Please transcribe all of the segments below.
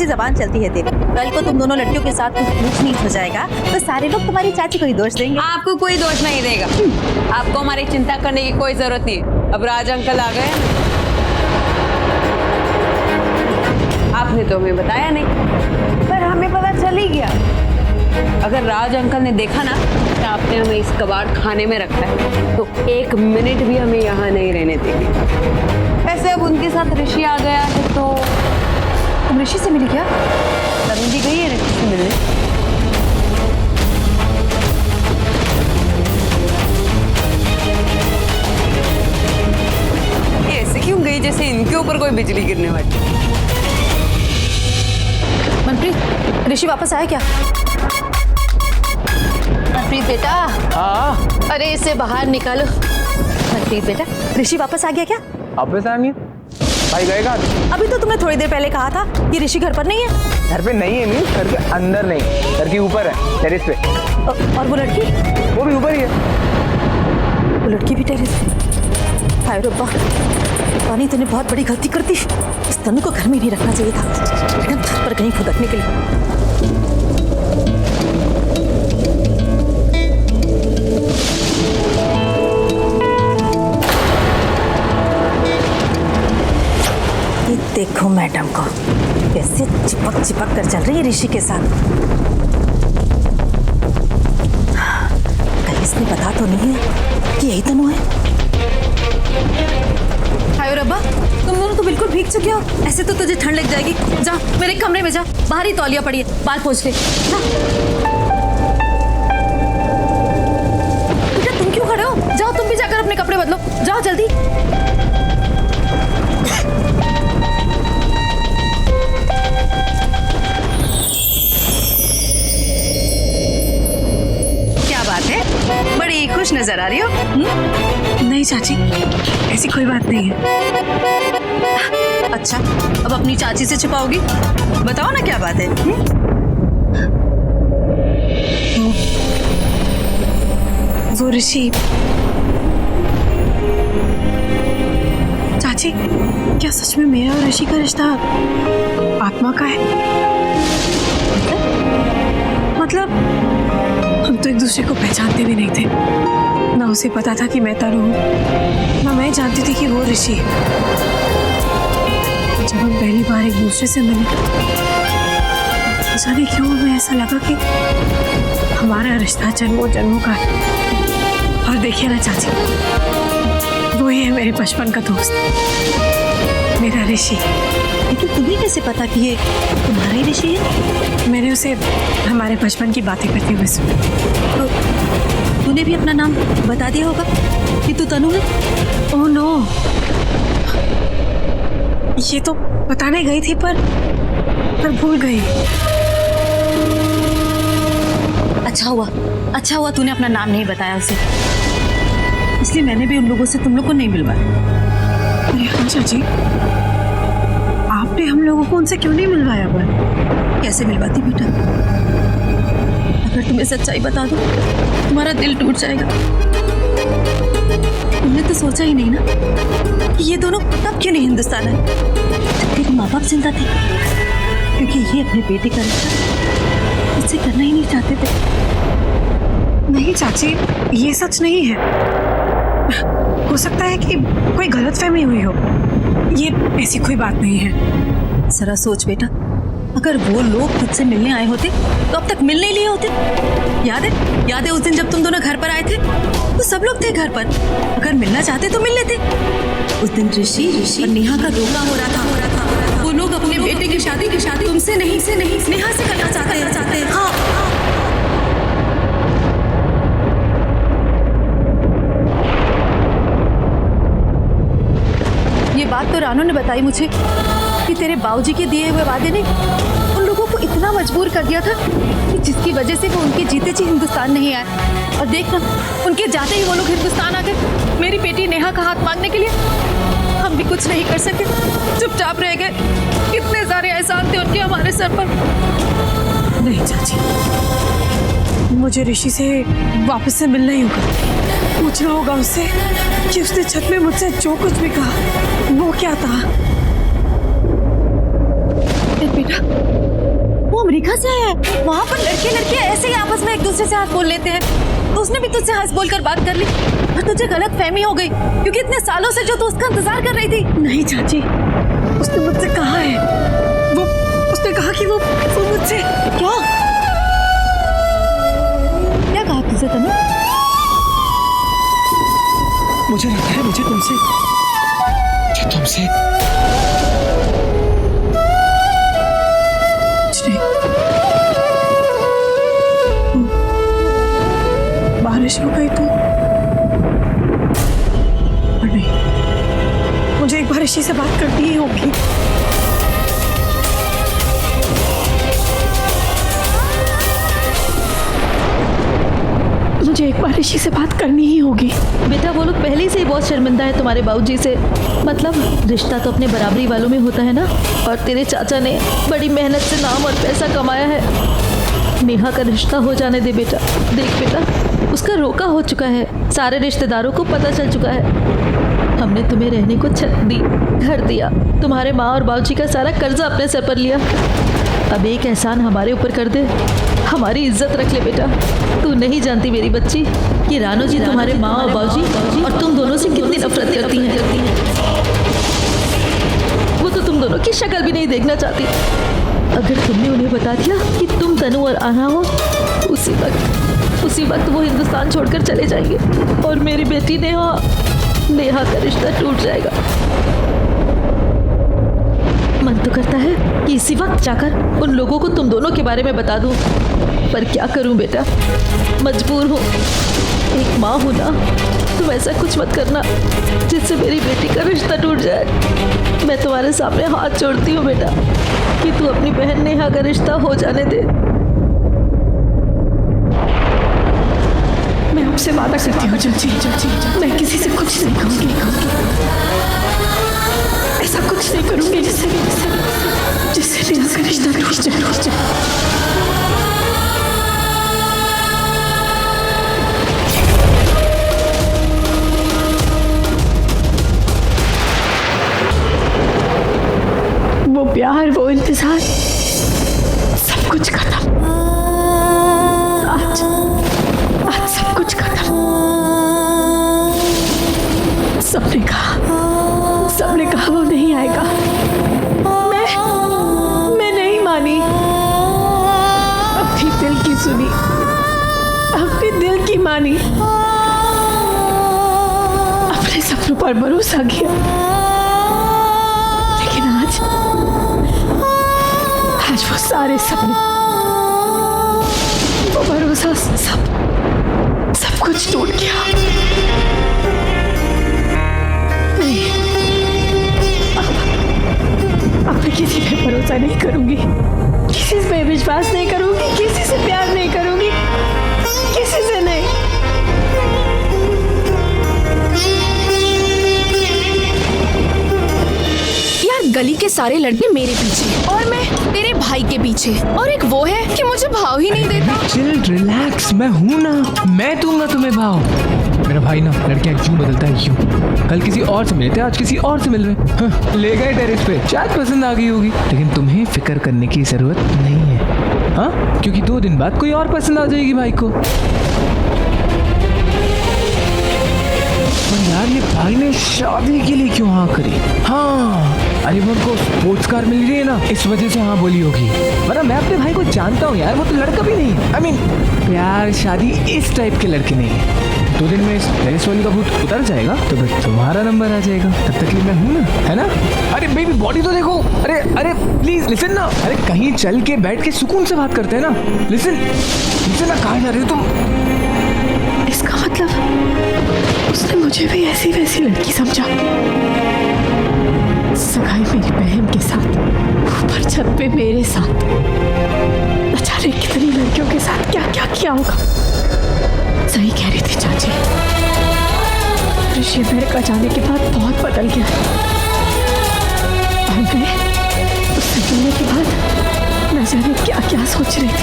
सी जबान चलती है तेरी। कल को तुम दोनों लड़कियों के साथ कुछ ऊंच नीच हो जाएगा तो सारे लोग तुम्हारी चाची को ही दोष देंगे। आपको कोई दोष नहीं देगा। आपको हमारी चिंता करने की कोई जरूरत नहीं है। अब राज अंकल आ गए, आपने तो हमें बताया नहीं, पर हमें पता चल ही गया। अगर राज अंकल ने देखा ना कि आपने हमें इस कबाड़ खाने में रखा है तो 1 मिनट भी हमें यहाँ नहीं रहने देंगे। वैसे अब उनके साथ ऋषि आ गया है तो तुम ऋषि से मिली क्या? तनु जी गई है ऋषि से मिलने। ऐसे क्यों गई जैसे इनके ऊपर कोई बिजली गिरने वाली। मनप्रीत, ऋषि वापस आया क्या? मनप्रीत बेटा। हाँ। अरे इसे बाहर निकालो। मनप्रीत बेटा, ऋषि वापस आ गया क्या? वापस आया नहीं, भाई गएगा। अभी तो तुमने थोड़ी देर पहले कहा था कि ऋषि घर पर नहीं है। घर पे नहीं है मीन, घर के अंदर नहीं, घर के ऊपर है, टेरेस पे। और वो लड़की? वो भी ऊपर ही है। वो लड़की भी टेरेस पे? हाय रब्बा, पानी तूने बहुत बड़ी गलती कर दी। इस तनु को घर में नहीं रखना चाहिए था, एकदम छत पर कहीं फुदकने के लिए। ये देखो मैडम को कैसे चिपक चिपक कर चल रही है ऋषि के साथ। कहीं इसने बता तो नहीं है कि यही तनु है? हाय रब्बा, तुम दोनों तो बिल्कुल भीग चुके हो। ऐसे तो तुझे ठंड लग जाएगी। जा मेरे कमरे में जा, बाहर ही तौलिया पड़ी है, बाल पोंछ ले। बेटा तुम क्यों खड़े हो? जाओ तुम भी जाकर अपने कपड़े बदलो, जाओ जल्दी। क्या बात है, बड़ी खुश नजर आ रही हो। नहीं चाची, ऐसी कोई बात नहीं है। अच्छा, अब अपनी चाची से छुपाओगी? बताओ ना क्या बात है। वो ऋषि। चाची, क्या सच में मेरा और ऋषि का रिश्ता आत्मा का है? मतलब हम तो एक दूसरे को पहचानते भी नहीं थे। ना उसे पता था कि मैं तनु हूँ, ना मैं जानती थी कि वो ऋषि है। जब हम पहली बार एक दूसरे से मिले, जाने क्यों हमें ऐसा लगा कि हमारा रिश्ता जन्मों जन्मों का है। और देखिए ना चाची, वो ही है मेरे बचपन का दोस्त, मेरा ऋषि। लेकिन तुम्हें कैसे पता कि ये तुम्हारा ही ऋषि है? मैंने उसे हमारे बचपन की बातें करते हुए सुना। तो तूने भी अपना नाम बता दिया होगा कि तू तनु है? ओह नो, ये तो बताने गई थी पर भूल गई। अच्छा हुआ तूने अपना नाम नहीं बताया उसे, इसलिए मैंने भी उन लोगों से तुम लोग को नहीं मिलवाया। अरे हाँ चाची, आपने हम लोगों को उनसे क्यों नहीं मिलवाया? पर कैसे मिलवाती बेटा? अगर तुम्हें सच्चाई बता दो तुम्हारा दिल टूट जाएगा। तुमने तो सोचा ही नहीं ना कि ये दोनों तब क्यों नहीं हिंदुस्तान है जब तेरे माँ बाप जिंदा थे, क्योंकि ये अपने बेटे का रिश्ता मुझसे करना ही नहीं चाहते थे। नहीं चाची, ये सच नहीं है। हो सकता है कि कोई गलतफहमी हुई हो। ये ऐसी कोई बात नहीं है। जरा सोच बेटा, अगर वो लोग तुझसे मिलने आए होते तो अब तक मिलने लिए होते। याद है उस दिन जब तुम दोनों घर पर आए थे तो सब लोग थे घर पर। अगर मिलना चाहते तो मिल लेते। उस दिन ऋषि और नेहा का धोखा हो रहा था। वो लोग अपने बेटे की शादी तुमसे नहीं नेहा से करना चाहते हैं। हाँ, ये बात तो रानू ने बताई मुझे कि तेरे बाबूजी के दिए हुए वादे ने उन लोगों को इतना मजबूर कर दिया था कि जिसकी वजह से वो उनके जीते जी हिंदुस्तान नहीं आए। और देख ना, उनके जाते ही वो लोग हिंदुस्तान आ गए मेरी बेटी नेहा का हाथ मांगने के लिए। हम भी कुछ नहीं कर सके, चुपचाप रह गए। कितने सारे एहसान थे उनके हमारे सर पर। नहीं चाची, मुझे ऋषि से वापस से मिलना ही होगा। पूछना होगा उससे कि उसने छत में मुझसे जो कुछ भी कहा वो क्या था। बेटा, वो अमेरिका से आया है। वहाँ पर लड़के लड़कियाँ ऐसे ही आपस में एक दूसरे से हाथ बोल लेते हैं, तो उसने भी तुझसे हंस बोल कर बात कर ली और तुझे गलत फहमी हो गई, क्योंकि इतने सालों से जो तू उसका इंतजार कर रही थी। नहीं चाची, उसने मुझसे कहा है, उसने कहा कि वो मुझसे क्या कहा तुझसे तनु? मुझे लगता है मुझे तुमसे बारिश हो गई तो और नहीं, मुझे एक बार ऋषि से बात करनी ही होगी। मुझे एक बार ऋषि से बात करनी ही होगी। बेटा वो लोग पहले से ही बहुत शर्मिंदा है तुम्हारे बाबूजी से। मतलब रिश्ता तो अपने बराबरी वालों में होता है ना, और तेरे चाचा ने बड़ी मेहनत से नाम और पैसा कमाया है। नेहा का रिश्ता हो जाने दे बेटा। देख बेटा, उसका रोका हो चुका है, सारे रिश्तेदारों को पता चल चुका है। हमने तुम्हें रहने को छत दी, घर दिया, तुम्हारे माँ और बाबूजी का सारा कर्जा अपने सर पर लिया। अब एक एहसान हमारे ऊपर कर दे, हमारी इज्जत रख ले बेटा। तू नहीं जानती मेरी बच्ची कि रानो जी तुम्हारे माँ और बाबूजी और तुम दोनों से कितनी नफरत करती हैं। वो तो तुम दोनों की शक्ल भी नहीं देखना चाहती। अगर तुमने उन्हें बता दिया कि तुम तनु और आना हो, उसी वक्त वो हिंदुस्तान छोड़कर चले जाएंगे और मेरी बेटी नेहा का रिश्ता टूट जाएगा। मन तो करता है कि इसी वक्त जाकर उन लोगों को तुम दोनों के बारे में बता दूं, पर क्या करूं बेटा, मजबूर हूं। एक माँ हूं ना, तुम ऐसा कुछ मत करना जिससे मेरी बेटी का रिश्ता टूट जाए। मैं तुम्हारे सामने हाथ जोड़ती हूँ बेटा कि तू अपनी बहन नेहा का रिश्ता हो जाने दे। मैं आपसे वादा करती हूँ चाची, मैं किसी से कुछ नहीं कहूँगी, ऐसा कुछ नहीं करूँगी जिससे नेहा का रिश्ता टूट जाए। वो प्यार, वो इंतजार, सब कुछ खत्म। आज सब कुछ खत्म। सबने कहा वो नहीं आएगा। मैं नहीं मानी, अपनी दिल की सुनी, अपने दिल की मानी, अपने सपनों पर भरोसा किया। लेकिन आज वो सारे सपने, वो भरोसा, सब कुछ टूट गया। नहीं, अब मैं किसी पे भरोसा नहीं करूंगी, किसी पे विश्वास नहीं करूंगी, किसी से प्यार नहीं करूंगी, किसी से नहीं। गली के सारे लड़के मेरे पीछे और मैं तेरे भाई के पीछे, और एक वो है कि मुझे भाव ही नहीं देता। चिल, रिलैक्स, मैं हूँ ना, मैं दूंगा तुम्हें भाव। मेरा भाई ना लड़कियां यूं बदलता है, यूं। कल किसी और से मिले थे, आज किसी और से मिल रहे। ले गए टेरेस पे, शायद पसंद आ गई होगी, लेकिन तुम्हें फिक्र करने की जरूरत नहीं है, हाँ, क्योंकि 2 दिन बाद कोई और पसंद आ जाएगी भाई को। यार ये भाई ने शादी के लिए क्यों हाँ करी? हाँ, अरे वो उनको स्पोर्ट्स कार मिल रही है ना, इस वजह से हाँ बोली होगी। वरना मैं अपने भाई को जानता हूँ यार, वो तो लड़का भी नहीं है। I mean, प्यार शादी इस टाइप के लड़के नहीं है। 2 दिन में इस टेरेस वाली का भूत उतर जाएगा तो फिर तुम्हारा नंबर आ जाएगा, तब तक मैं हूँ ना, है ना? अरे बेबी बॉडी तो देखो। अरे प्लीज लिसन ना। अरे कहीं चल के बैठ के सुकून से बात करते हैं ना। लिसन ना, कहाँ जा रहे हो तुम? इसका मतलब उसने मुझे भी ऐसी वैसी लड़की समझा। सगाई मेरी बहन के साथ, ऊपर छत पे मेरे साथ, न जाने कितनी लड़कियों के साथ क्या क्या किया होगा। सही कह रही थी चाची, ऋषि अमेरिका जाने के बाद बहुत बदल गया। और मैं उससे मिलने के बाद न जाने क्या क्या सोच रही थी।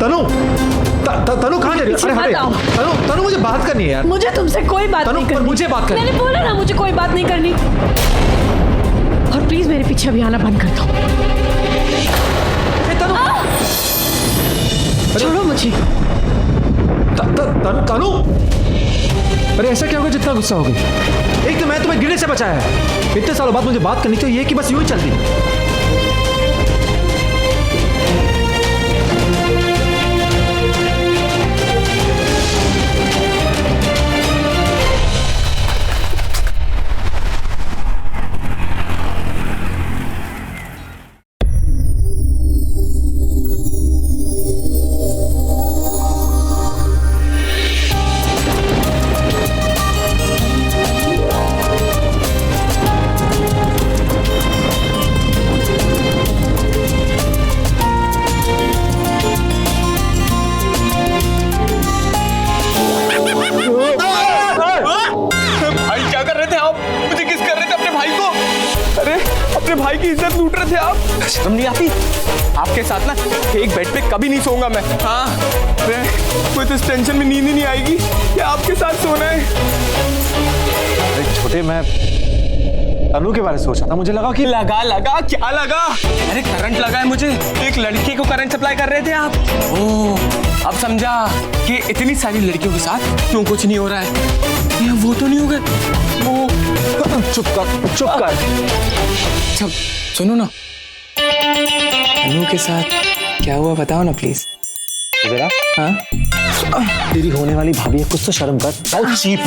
तनु तनु कहाँ जा रही है? अरे हटे तनु मुझे बात करनी है यार। मुझे तुमसे कोई बात नहीं करनी। मुझे बात करनी। मैंने बोला ना मुझे कोई बात नहीं करनी। और प्लीज मेरे पीछे अभी आना बंद कर दो। छोड़ो मुझे। तनु अरे ऐसा क्या होगा जितना गुस्सा हो गई? एक तो मैं तुम्हें गिरने से बचाया है, इतने सालों बाद मुझे बात करनी चाहिए कि बस यूं ही चलती। भाई की इज्जत लूट रहे थे आप। शर्म नहीं आती? आपके साथ ना एक बेड पे कभी नहीं सोऊंगा मैं। हाँ मुझे तो इस टेंशन में नींद ही नहीं आएगी कि आपके साथ सोना है। अरे छोटे, मैं तनु के बारे में सोचा था, मुझे लगा कि लगा क्या लगा? अरे करंट लगा है मुझे। एक लड़के को करंट सप्लाई कर रहे थे आप। ओह अब समझा कि इतनी सारी लड़कियों के साथ क्यों कुछ नहीं हो रहा है। ये वो तो नहीं होगा वो। चुप कर। अच्छा सुनो ना, तनु के साथ क्या हुआ बताओ ना प्लीज। इधर आ। हाँ तेरी होने वाली भाभी है, कुछ तो शर्म कर। चीप